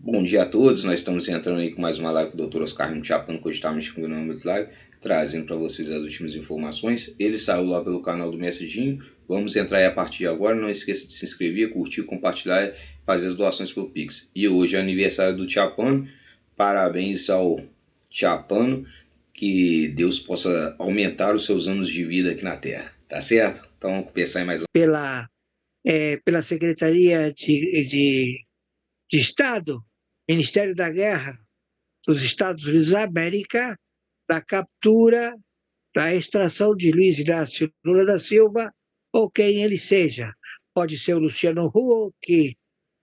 Bom dia a todos, nós estamos entrando aí com mais uma live com o Dr. Oscar Chapano, que hoje está mexendo no nome live, trazendo para vocês as últimas informações. Ele saiu lá pelo canal do Mestre. Vamos entrar aí a partir de agora. Não esqueça de se inscrever, curtir, compartilhar e fazer as doações pelo Pix. E hoje é aniversário do Chapano. Parabéns ao Chapano, que Deus possa aumentar os seus anos de vida aqui na Terra. Tá certo? Então vamos começar aí mais um. Pela Secretaria de Estado, Ministério da Guerra dos Estados Unidos da América, da captura, da extração de Luiz Inácio Lula da Silva, ou quem ele seja. Pode ser o Luciano Huck,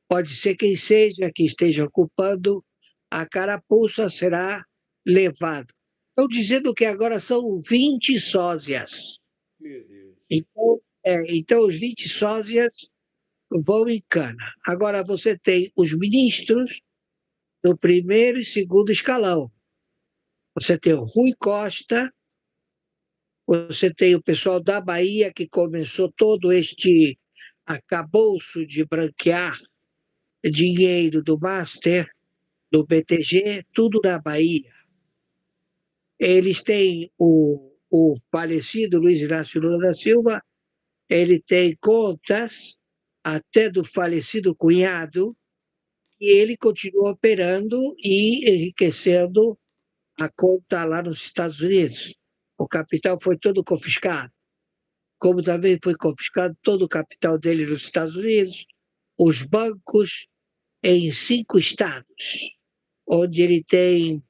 pode ser quem seja que esteja ocupando a carapuça, será levado. Estão dizendo que agora são 20 sósias. Meu Deus. Então os 20 sósias vão em cana. Agora você tem os ministros do primeiro e segundo escalão. Você tem o Rui Costa, você tem o pessoal da Bahia que começou todo este acabouço de branquear dinheiro do Master, do BTG, tudo na Bahia. Eles têm o falecido Luiz Inácio Lula da Silva, ele tem contas até do falecido cunhado, e ele continua operando e enriquecendo a conta lá nos Estados Unidos. O capital foi todo confiscado, como também foi confiscado todo o capital dele nos Estados Unidos, os bancos em 5 estados, onde ele tem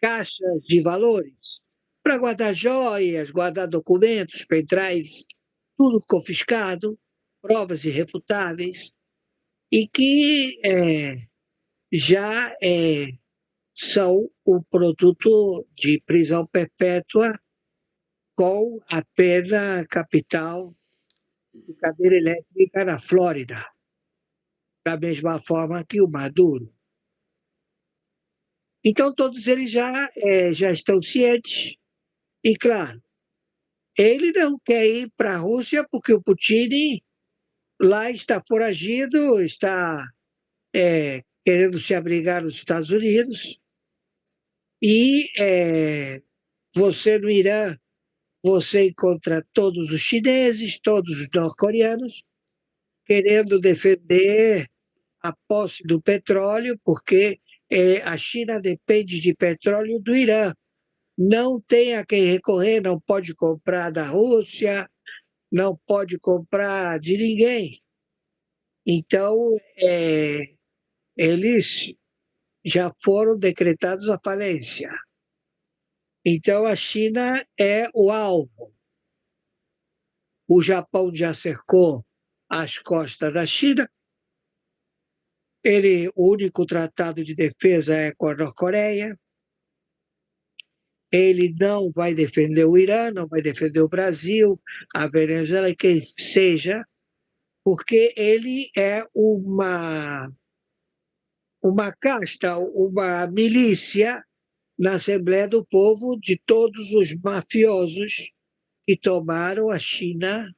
caixas de valores para guardar joias, guardar documentos, pendrives, tudo confiscado, provas irrefutáveis, e que já são o produto de prisão perpétua com a pena capital de cadeira elétrica na Flórida, da mesma forma que o Maduro. Então, todos eles já estão cientes, e claro, ele não quer ir para a Rússia porque o Putin lá está foragido, está querendo se abrigar nos Estados Unidos, e você no Irã, você encontra todos os chineses, todos os norte-coreanos, querendo defender a posse do petróleo, porque a China depende de petróleo do Irã. Não tem a quem recorrer, não pode comprar da Rússia, não pode comprar de ninguém. Então, eles já foram decretados a falência. Então, a China é o alvo. O Japão já cercou as costas da China. O único tratado de defesa é com a Norte-Coreia. Ele não vai defender o Irã, não vai defender o Brasil, a Venezuela e quem seja, porque ele é uma casta, uma milícia na Assembleia do Povo de todos os mafiosos que tomaram a China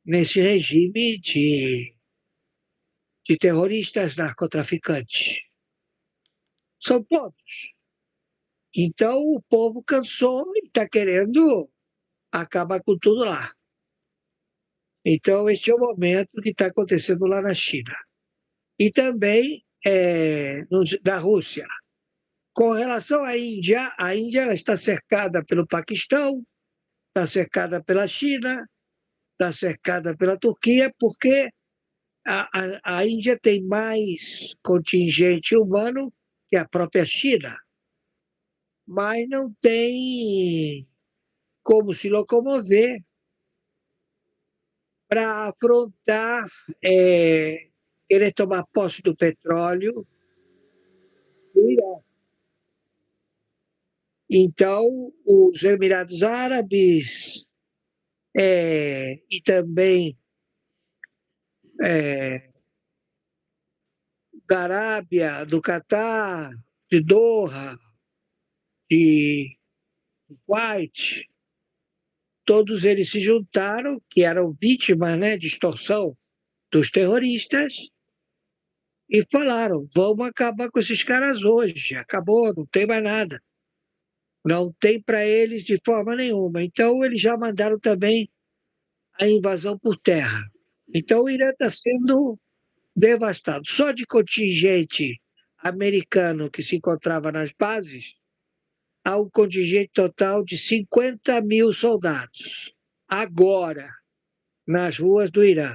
nesse regime de terroristas narcotraficantes. São todos. Então o povo cansou e está querendo acabar com tudo lá. Então esse é o momento que está acontecendo lá na China. E também na Rússia. Com relação à Índia, a Índia ela está cercada pelo Paquistão, está cercada pela China, está cercada pela Turquia, porque a Índia tem mais contingente humano que a própria China, mas não tem como se locomover para afrontar, querer tomar posse do petróleo do Irã. Então, os Emirados Árabes e também da Arábia, do Catar, de Doha, de Kuwait, todos eles se juntaram, que eram vítimas, né, de extorsão dos terroristas, e falaram: vamos acabar com esses caras hoje. Acabou, não tem mais nada. Não tem para eles de forma nenhuma. Então, eles já mandaram também a invasão por terra. Então, o Irã está sendo devastado. Só de contingente americano que se encontrava nas bases, há um contingente total de 50 mil soldados, agora, nas ruas do Irã.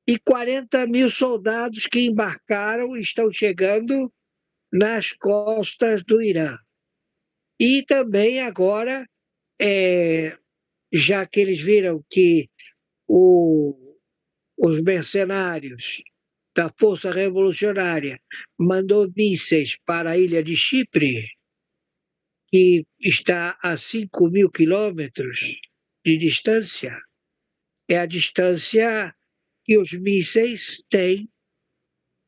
E 40 mil soldados que embarcaram e estão chegando nas costas do Irã. E também agora, já que eles viram que os mercenários da Força Revolucionária mandou mísseis para a ilha de Chipre, que está a 5 mil quilômetros de distância, é a distância que os mísseis têm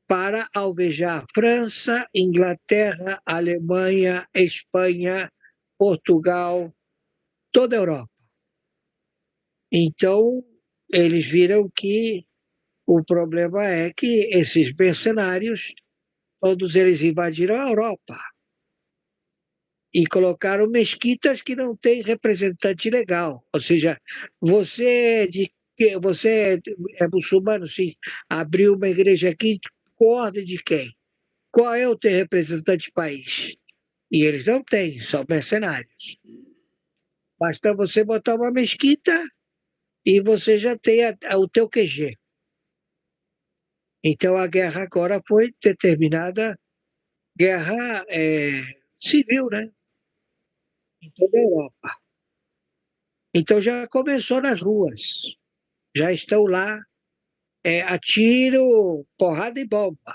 para alvejar França, Inglaterra, Alemanha, Espanha, Portugal, toda a Europa. Então, eles viram que o problema é que esses mercenários, todos eles invadiram a Europa e colocaram mesquitas que não têm representante legal. Ou seja, você é muçulmano, sim, abriu uma igreja aqui com ordem de quem? Qual é o teu representante país? E eles não têm, são mercenários. Basta você botar uma mesquita e você já tem o teu QG. Então a guerra agora foi determinada, guerra civil, né? Em toda a Europa. Então já começou nas ruas, já estão lá a tiro, porrada e bomba.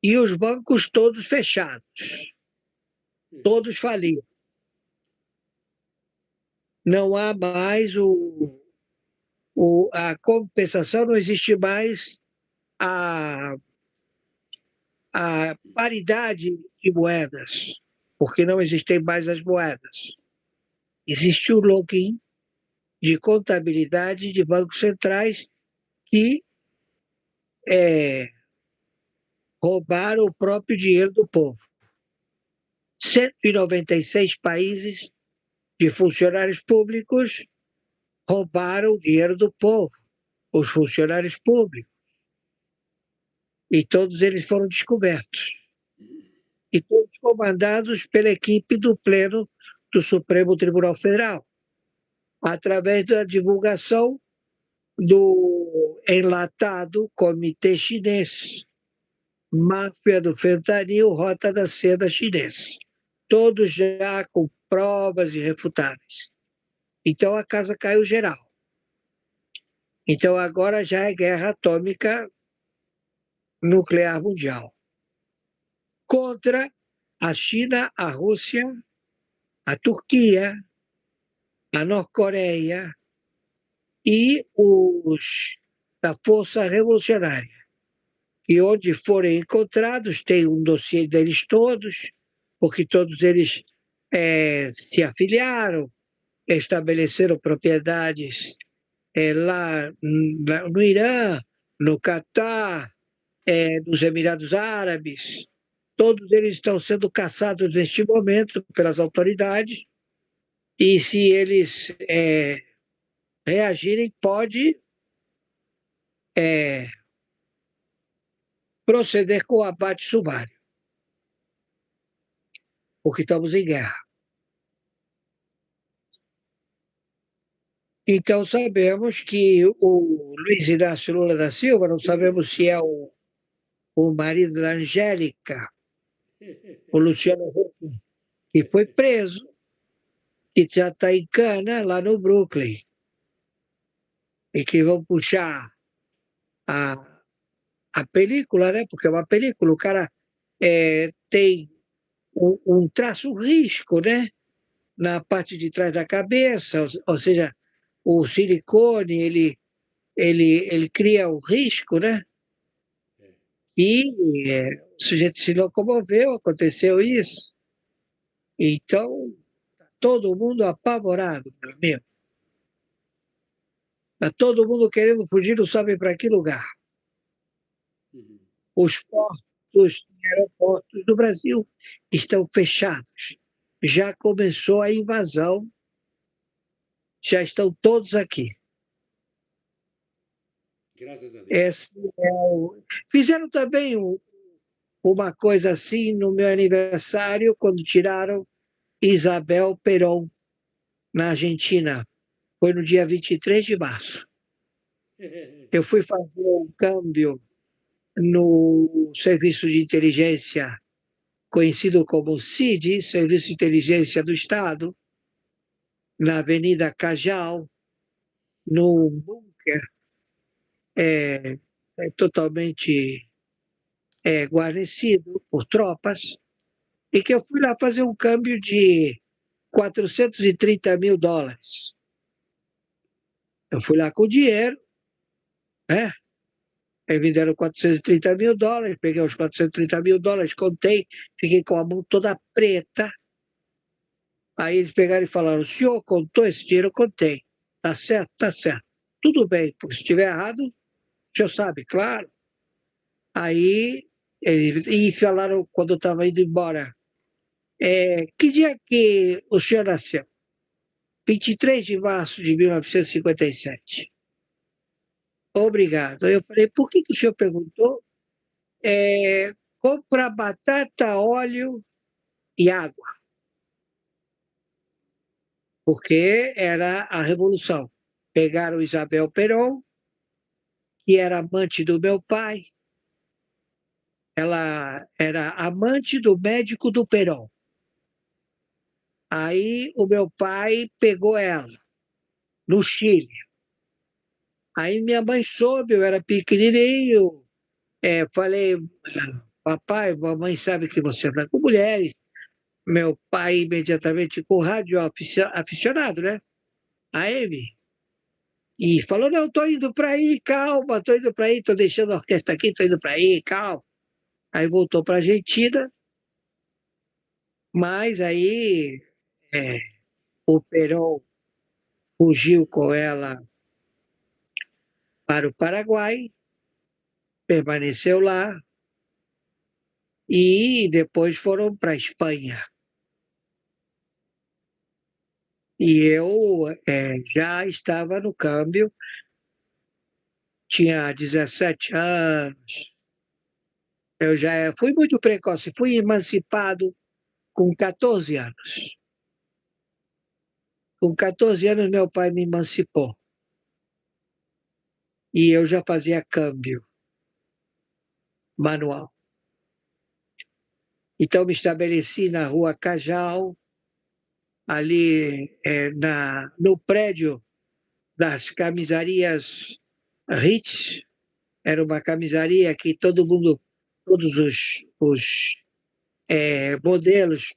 E os bancos todos fechados, todos falidos. Não há mais a compensação, não existe mais a, a paridade de moedas, porque não existem mais as moedas. Existe o login de contabilidade de bancos centrais que roubaram o próprio dinheiro do povo. 196 países de funcionários públicos roubaram o dinheiro do povo, os funcionários públicos. E todos eles foram descobertos. E todos comandados pela equipe do Pleno do Supremo Tribunal Federal, através da divulgação do enlatado Comitê Chinês, Máfia do Fentanil, Rota da Seda Chinês. Todos já com provas irrefutáveis. Então a casa caiu geral. Então agora já é guerra atômica nuclear mundial. Contra a China, a Rússia, a Turquia, a Norte-Coreia e os da Força Revolucionária. E onde forem encontrados, tem um dossiê deles todos, porque todos eles se afiliaram, estabeleceram propriedades lá no Irã, no Catar, nos Emirados Árabes. Todos eles estão sendo caçados neste momento pelas autoridades, e se eles reagirem, pode proceder com o abate sumário, porque estamos em guerra. Então sabemos que o Luiz Inácio Lula da Silva, não sabemos se é o marido da Angélica, o Luciano Huck, que foi preso, que já está em cana lá no Brooklyn, e que vão puxar a película, né? Porque é uma película, o cara tem um traço risco, né? Na parte de trás da cabeça, ou seja, o silicone, ele cria um risco, né? E o sujeito se locomoveu, aconteceu isso. Então, tá todo mundo apavorado, meu amigo. Está todo mundo querendo fugir, não sabe para que lugar. Os portos e aeroportos do Brasil estão fechados. Já começou a invasão, já estão todos aqui. Graças a Deus. Fizeram também uma coisa assim no meu aniversário, quando tiraram Isabel Perón, na Argentina. Foi no dia 23 de março. Eu fui fazer um câmbio no serviço de inteligência conhecido como CID, Serviço de Inteligência do Estado, na Avenida Cajal, num bunker totalmente guarnecido por tropas, e que eu fui lá fazer um câmbio de 430 mil dólares. Eu fui lá com dinheiro, né? Eles me deram 430 mil dólares, peguei os 430 mil dólares, contei, fiquei com a mão toda preta. Aí eles pegaram e falaram: o senhor contou esse dinheiro? Eu contei. Tá certo? Tá certo. Tudo bem, porque se estiver errado, o senhor sabe, claro. Aí eles falaram, quando eu estava indo embora, que dia que o senhor nasceu? 23 de março de 1957. Obrigado. Aí eu falei: por que o senhor perguntou? Compra batata, óleo e água. Porque era a Revolução. Pegaram Isabel Perón, que era amante do meu pai. Ela era amante do médico do Perón. Aí o meu pai pegou ela no Chile. Aí minha mãe soube, eu era pequenininho. Falei: papai, mamãe sabe que você anda com mulheres. Meu pai imediatamente com rádio aficionado, né? A Amy. E falou: não, tô indo para aí, calma, tô indo para aí, tô deixando a orquestra aqui, tô indo para aí, calma. Aí voltou para a Argentina, mas aí o Perón fugiu com ela para o Paraguai, permaneceu lá e depois foram para a Espanha. E eu já estava no câmbio, tinha 17 anos. Eu já fui muito precoce, fui emancipado com 14 anos. Com 14 anos, meu pai me emancipou. E eu já fazia câmbio manual. Então, me estabeleci na Rua Cajal, ali no prédio das camisarias Ritz. Era uma camisaria que todos os modelos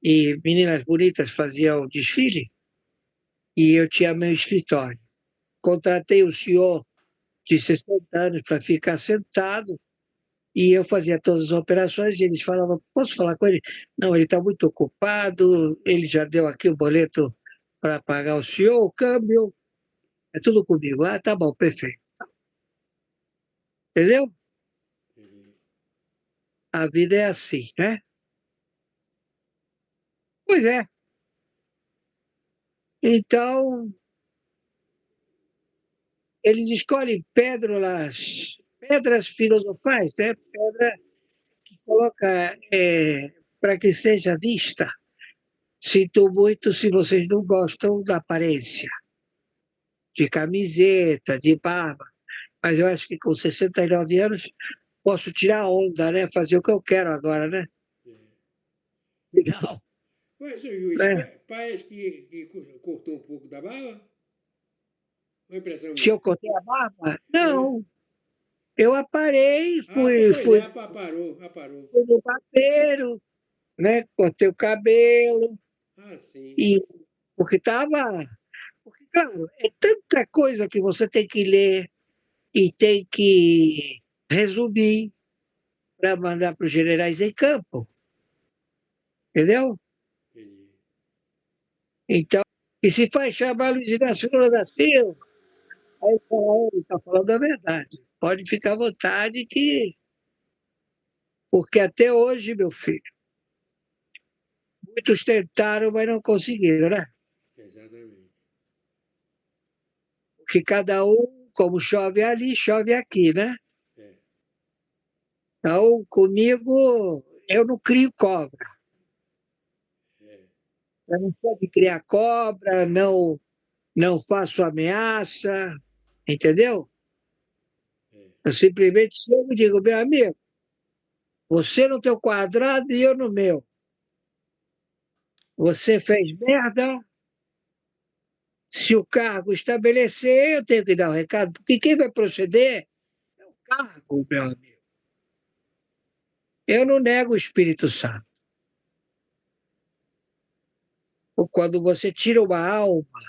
e meninas bonitas faziam desfile, e eu tinha meu escritório. Contratei um senhor de 60 anos para ficar sentado, e eu fazia todas as operações, e eles falavam: posso falar com ele? Não, ele está muito ocupado, ele já deu aqui o boleto para pagar o senhor, o câmbio, é tudo comigo. Ah, tá bom, perfeito. Entendeu? A vida é assim, né? Pois é. Então, eles escolhem pedras filosofais, né? Pedra que coloca para que seja vista. Sinto muito se vocês não gostam da aparência, de camiseta, de barba, mas eu acho que com 69 anos posso tirar onda, né? Fazer o que eu quero agora, né? Legal. Mas, seu Luiz, Né? parece que cortou um pouco da bala? Ou é impressão Se eu minha? cortei a barba? É. Não. Eu aparei, Pois é, aparou, aparou. fui no barbeiro, né? Cortei o cabelo, Ah, sim. e porque estava. Porque, claro, é tanta coisa que você tem que ler e tem que resumir para mandar para os generais em campo, entendeu? Entendi. Então, e se faz chamar Luiz Inácio Lula da Silva, aí fala: ele está falando a verdade. pode ficar à vontade que... Porque até hoje, meu filho, muitos tentaram, mas não conseguiram, né? Exatamente. Porque cada um, como chove ali, chove aqui, né? É. Então, comigo, eu não crio cobra. É. Eu não sou de criar cobra, não faço ameaça, entendeu? É. Eu simplesmente chego e digo, meu amigo, você no teu quadrado e eu no meu. Você fez merda, se o cargo estabelecer, eu tenho que dar o recado, porque quem vai proceder é o cargo, meu amigo. Eu não nego o Espírito Santo. Quando você tira uma alma,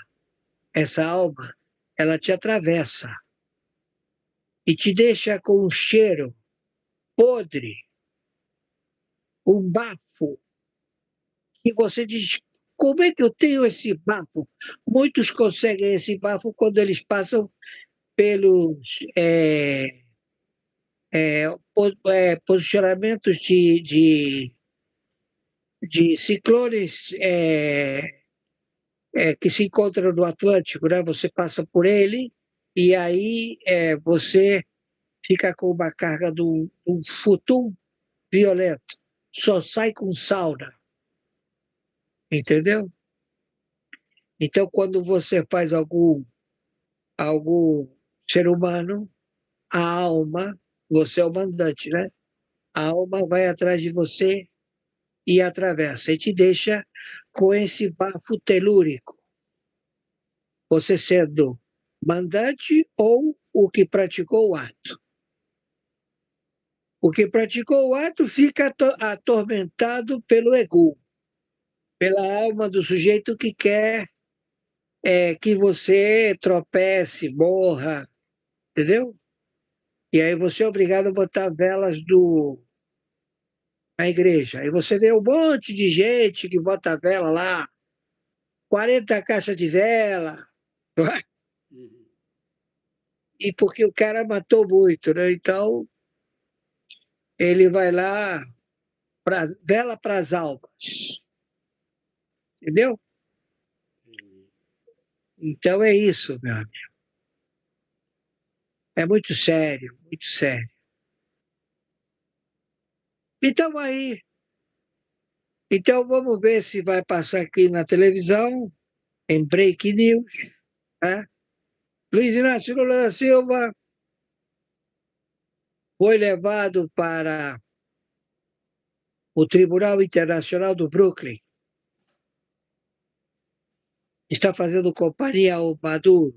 essa alma, ela te atravessa e te deixa com um cheiro podre, um bafo, que você diz, como é que eu tenho esse bafo? Muitos conseguem esse bafo quando eles passam pelos posicionamentos de ciclones que se encontram no Atlântico, né? Você passa por ele e aí você fica com uma carga de um futum violento. Só sai com sauna, entendeu? Então, quando você faz algum ser humano, a alma, você é o mandante, né? A alma vai atrás de você e atravessa e te deixa com esse bafo telúrico, você sendo mandante ou o que praticou o ato. O que praticou o ato fica atormentado pelo ego, pela alma do sujeito que quer que você tropece, morra, entendeu? E aí você é obrigado a botar velas na igreja. Aí você vê um monte de gente que bota vela lá, 40 caixas de vela, Uhum. e porque o cara matou muito, né? Então ele vai lá, vela para as almas, entendeu? Entendi. Então é isso, meu amigo. É muito sério, muito sério. Então aí, então vamos ver se vai passar aqui na televisão, em Break News, né? Luiz Inácio Lula da Silva foi levado para o Tribunal Internacional do Brooklyn. Está fazendo companhia ao Maduro.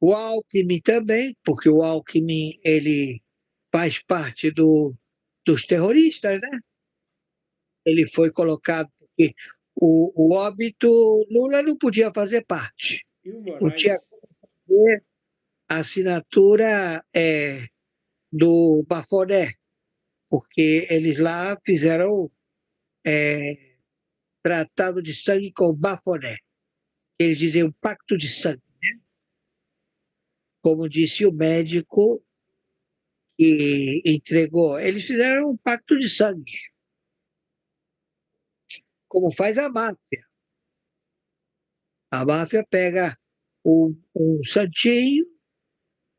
O Alckmin também, porque o Alckmin ele faz parte dos terroristas, né? Ele foi colocado porque o óbito Lula não podia fazer parte. E o Não tinha Moraes? como ter a assinatura do Bafoné, porque eles lá fizeram tratado de sangue com Bafoné. Eles dizem um pacto de sangue. Como disse o médico que entregou, eles fizeram um pacto de sangue, como faz a máfia. A máfia pega um santinho,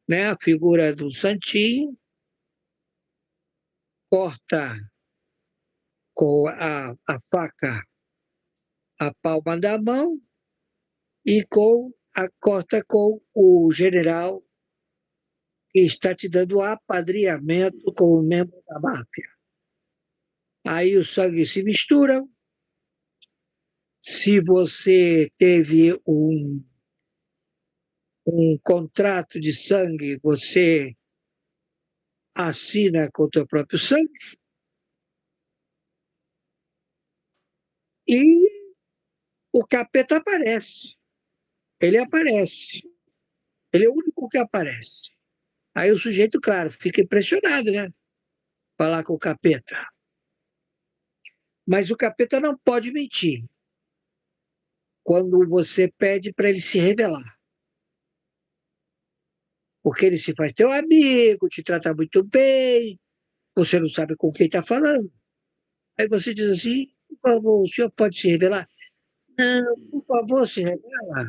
né, a figura do santinho, corta com a faca a palma da mão e corta com o general que está te dando apadrinhamento como membro da máfia. Aí o sangue se mistura. Se você teve um contrato de sangue, você assina com o teu próprio sangue e o capeta aparece. Ele aparece. Ele é o único que aparece. Aí o sujeito, claro, fica impressionado, né? Falar com o capeta. Mas o capeta não pode mentir quando você pede para ele se revelar. porque ele se faz teu amigo, te trata muito bem, você não sabe com quem está falando. Aí você diz assim, por favor, o senhor pode se revelar? Não, por favor, se revela.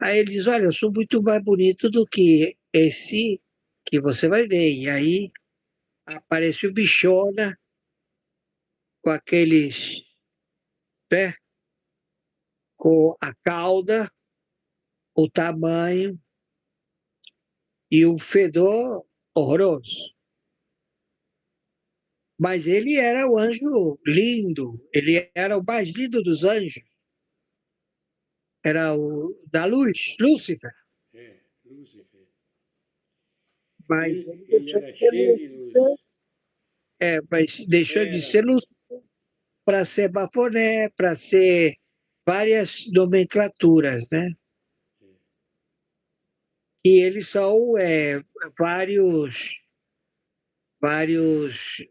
Aí ele diz, olha, eu sou muito mais bonito do que esse que você vai ver. E aí aparece o bichona com aqueles, né, com a cauda, o tamanho e o fedor horroroso. Mas ele era o anjo lindo, ele era o mais lindo dos anjos. Era o da luz, Lúcifer. É, Lúcifer. Mas Ele, ele ele deixou era de ser cheio de Lúcifer, luz. mas deixou de Era. ser Lúcifer para ser Bafoné, para ser várias nomenclaturas, né? E eles são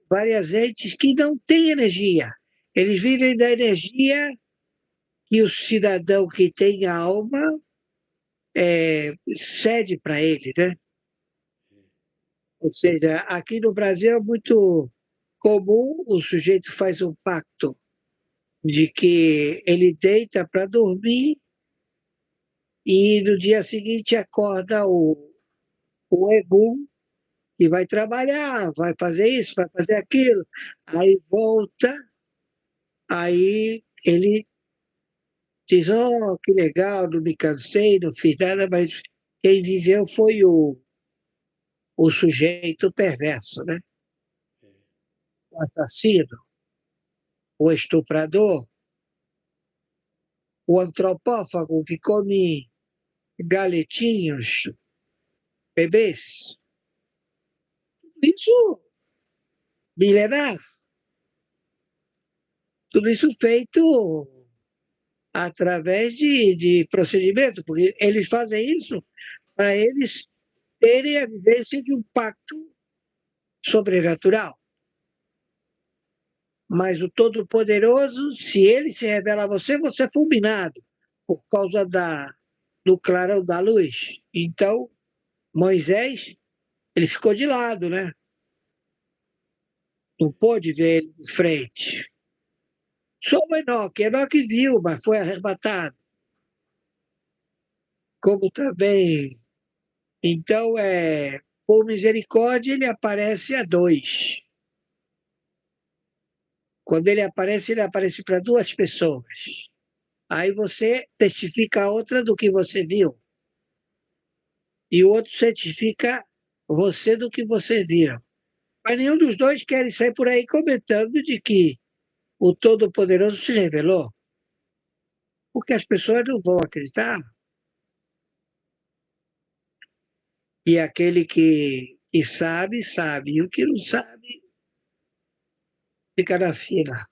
várias entes que não têm energia. Eles vivem da energia que o cidadão que tem alma cede para ele, né? Ou seja, aqui no Brasil é muito comum o sujeito faz um pacto de que ele deita para dormir e no dia seguinte acorda o Egum que vai trabalhar, vai fazer isso, vai fazer aquilo. Aí volta, aí ele diz, oh, que legal, não me cansei, não fiz nada, mas quem viveu foi o sujeito perverso, né? O assassino, o estuprador, o antropófago que come galetinhos, bebês. Isso milenar, tudo isso feito através de procedimento, porque eles fazem isso para eles terem a vivência de um pacto sobrenatural. Mas o Todo-Poderoso, se ele se revela a você, você é fulminado por causa do clarão da luz. Então, Moisés, ele ficou de lado, né? Não pôde ver ele de frente. Só o Enoque. Enoque viu, mas foi arrebatado. Como também. Então, por misericórdia, ele aparece a dois. Quando ele aparece para duas pessoas. Aí você testifica a outra do que você viu. E o outro certifica você do que você viram. Mas nenhum dos dois quer sair por aí comentando de que o Todo-Poderoso se revelou. Porque as pessoas não vão acreditar. E aquele que sabe, sabe. E o que não sabe, fica na fila.